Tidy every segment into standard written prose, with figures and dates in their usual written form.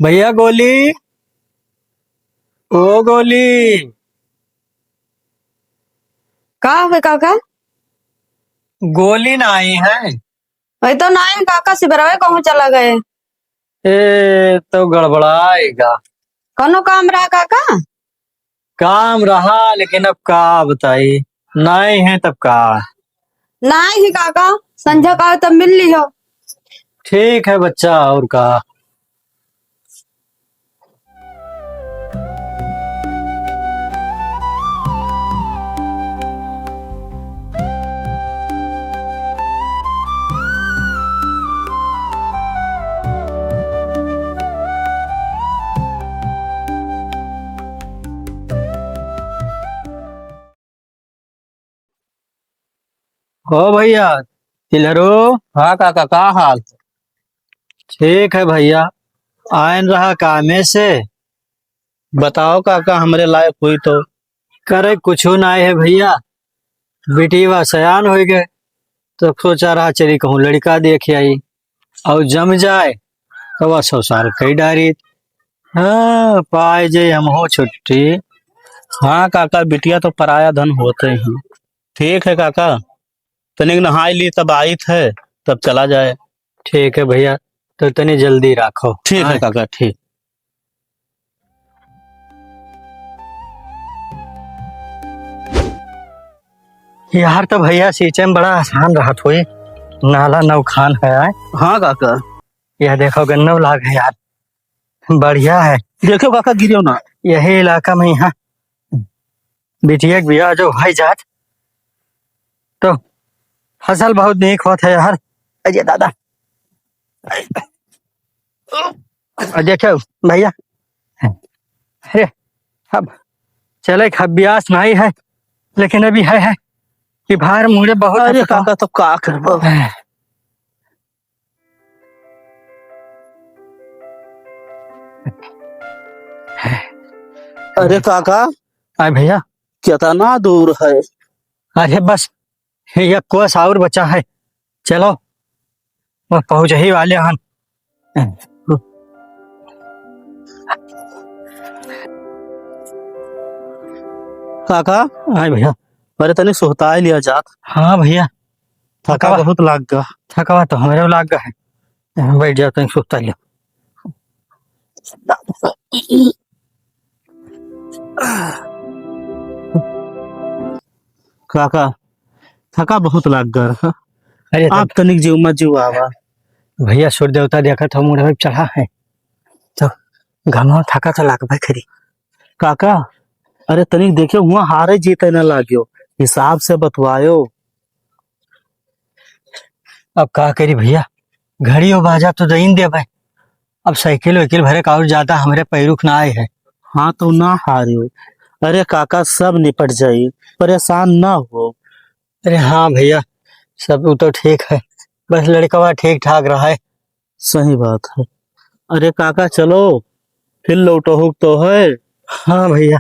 भैया गोली। ओ गोली। का है काका? गोली ना आई है। वही तो ना है काका, सिबरवे कहूँ चला गए। ए तो गड़बड़ाएगा। कौनो काम रहा काका? काम रहा लेकिन अब का बताई। नहीं है तब का। ना ही काका, संझा का तब मिल लियो। ठीक है बच्चा, और का। हो भैया तिलरो। हाँ काका, का हाल? ठीक है भैया, आयन रहा कामे से। बताओ काका, हमरे लायक हुई तो। करे कुछ ना है भैया, बेटीवा सयान हो गए तो सोचा रहा चली कहूँ लड़का देख आई और जम जाए तो वह संसार कई डारी। हाँ पाए जे हम हो छुट्टी। हाँ काका, बिटिया तो पराया धन होते हैं। ठीक है काका, तनिक नहाई ली तब आई थे, तब चला जाए। ठीक है भैया, तो तनी जल्दी रखो। ठीक है काका, ठीक। यार तो भैया सींचे में बड़ा आसान रहा हुई। नाला नौखान है। हाँ काका। यह देखो गन्नौ लाग है यार, बढ़िया है। देखो काका, गिरियो ना। यही इलाका में यहाँ बिटिया के बिया जो भाई जात तो फसल बहुत नेक होत है यार। अजय दादा, देखो भैया, अरे अब चले अभ्यास नहीं है लेकिन अभी है कि भार मुझे बहुत। अरे काका, तो का करबो। अरे काका, अरे भैया कितना दूर है? अरे बस ये कोस और बचा है, चलो वो पहुंच ही वाले हम। काका, अरे भैया, अरे तनिक सोहता लिया जात। हाँ भैया, थका बहुत लाग गया। थकावा तो हमारे लाग गया है। बैठ जाओ, तुम सुस्ता लियो। काका, थका बहुत लाग गया। अरे आप तनिक जीव मत जीव आवा। भैया सूर्य देवता देखा था मुझे चढ़ा है तो घमा थका तो लाग भाई खरी। काका, अरे तनिक देखियो, वहाँ हारे जीते न लाग्यो, हिसाब से बतवायो। अब का करी भैया, घड़ी और बाजा तो दईन दे भाई। अब साइकिल वाइकिल भरे का और ज्यादा हमारे पैरुख ना आए है। हाँ तो ना हारियो। अरे काका, सब निपट जाई, परेशान ना हो। अरे हाँ भैया, सब वो तो ठीक है, बस लड़का ठीक ठाक रहा है। सही बात है। अरे काका चलो, फिर लौटो हो तो है। हाँ भैया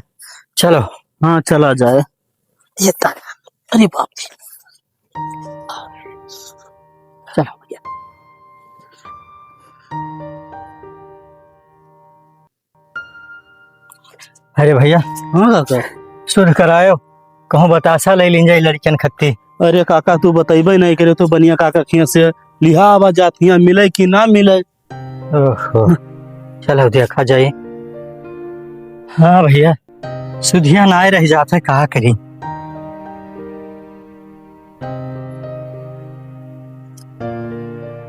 चलो। हाँ चला जाए। ये अरे बाप रे, चलो भैया। अरे भैया, हाँ काका। सुन कर आयो, कहूँ बतासा ले लीन जाए लड़कियन खत्ती। अरे काका, तू बतेबे नहीं करे तो बनिया काका खिया से लिहा आवा जातिया मिले कि ना मिले। ओहो, चलो देखा जाए। हाँ भैया, सुधिया ना रह जाता, कहा करी।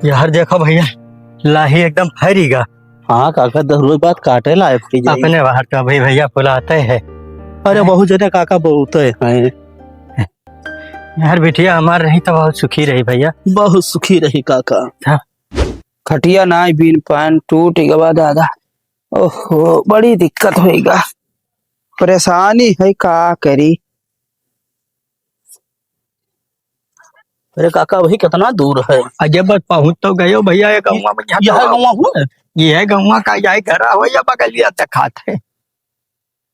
यार देखो भैया, लाही एकदम फरीगा। हाँ काका, 10 रोज बाद काटे लायक थी जाई। अपने बाहर का भाई भैया बुलाते है। अरे बहुत जने काका बहुत है। यार बिटिया हमार रही तो बहुत सुखी रही भैया। बहुत सुखी रही काका। हाँ। खटिया ना बीन पान टूट गवा दादा। ओहो, बड़ी दिक्कत होएगा, परेशानी है, का करी। अरे काका, वही कितना दूर है? अजय बस पहुंच तो गए हो भैया। ये गाँव में यह गाँव हुआ? ये है गाँव का, यही घर हो या बगलिया तक खाते।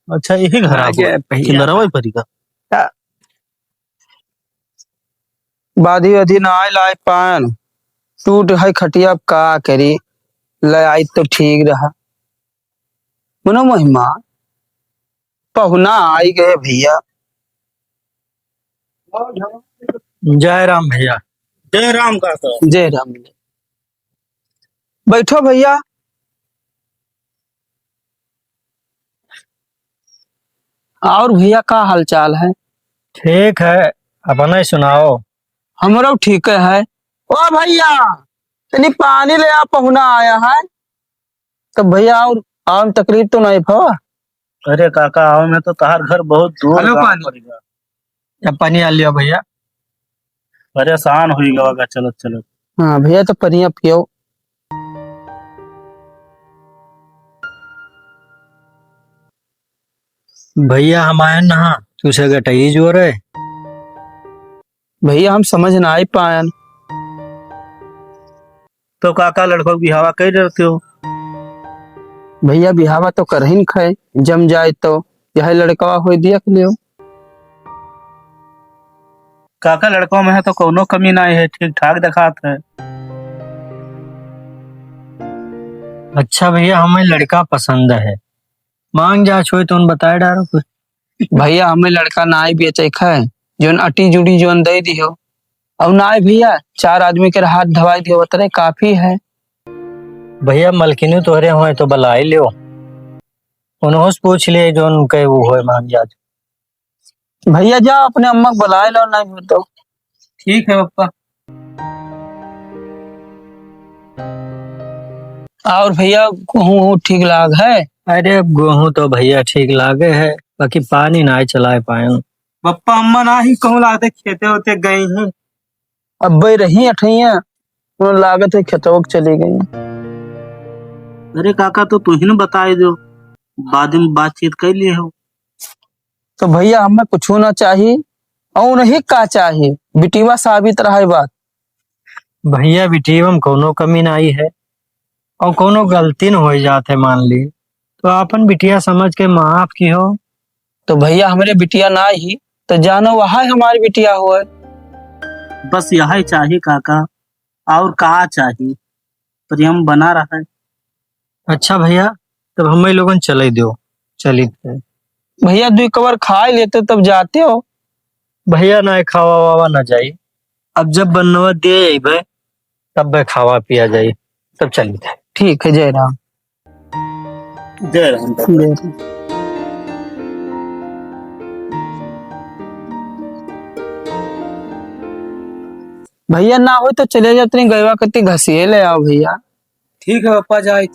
अच्छा, यही घर भैया पड़ेगा। बाधी अधी ना लाए पान। टूट है खटिया, अब का करी। ले आई तो ठीक रहा। मनो महिमा, पहुना आई गए भैया। जय राम भैया। जय राम काका। जय राम। बैठो भैया। और भैया का हालचाल है? ठीक है, अपना ही सुनाओ। हमरो ठीक है। ओ भैया, तनी पानी ले आ, पहुना आया है। तो भैया और तकलीफ तो नहीं भवा? अरे काका आओ, मैं तो तार घर बहुत दूर हेलो, जाना पानी। पड़ेगा। जब पानी आ लिया भैया। परेशान हुई गवा, चलो चलो। हाँ भैया, तो पनिया पियो। भैया हम आए नहा, तुझे गटई जोर है। भैया हम समझ ना आई पायन। तो काका लड़कों की हवा कह रहे हो? भैया बिहावा तो कर ही खाए, जम जाए तो यह लड़का हो दिया के लियो। काका लड़कों में है तो कोनो कमी नहीं है, ठीक ठाक दिखात है। अच्छा भैया, हमें लड़का पसंद है, मांग जा छो तो उन बताए डारो कुछ। भैया हमें लड़का ना ही बेचे खाए, जोन अटी जुड़ी जोन दे दियो। अब ना ही भैया 4 आदमी के हाथ धवाई दियो, बतरे काफी है। भैया मलकिनी तोहरे हो तो बलाई लियो, उन्हों से पूछ लिए जो उनके वो हो मांग जा। भैया जाओ अपने अम्मा को बुलाए लो, नहीं हो तो। ठीक है पप्पा। और भैया गेहूं ठीक लाग है? अरे गेहूं तो भैया ठीक लागे है, बाकी पानी ना चलाए पाए। पप्पा अम्मा ना ही कहूँ लागते खेते होते गई हैं। अब भाई रही अठैया, उन्हें लागत है खेतों चली गई। अरे काका तो तू ही ना बताए दो, बाद में बातचीत कर लिए हो। तो भैया हमें कुछ ना चाहिए और नहीं का चाहिए, बिटिवा साबित रहा है बात। भैया बिटिया में कोनो कमी नहीं है, और कोनो गलती न हो जाते मान ली तो अपन बिटिया समझ के माफ की हो। तो भैया हमारे बिटिया ना ही तो जानो वहा हमारी बिटिया हो। बस यही चाहिए काका, और कहा चाहिए, प्रेम बना रहा है। अच्छा भैया, तब हमें लोगन चले दो, चली थे। भैया 2 कवर खा ही लेते तब जाते हो। भैया ना खावा वावा ना जाई, अब जब बनवा दे भाई तब भाई खावा पिया जाई, तब चली थे। ठीक है, जय राम। जय राम। जय राम। भैया ना हो तो चले जाते, गयवा कति घसीए ले आओ भैया। ठीक है पप्पा जाए।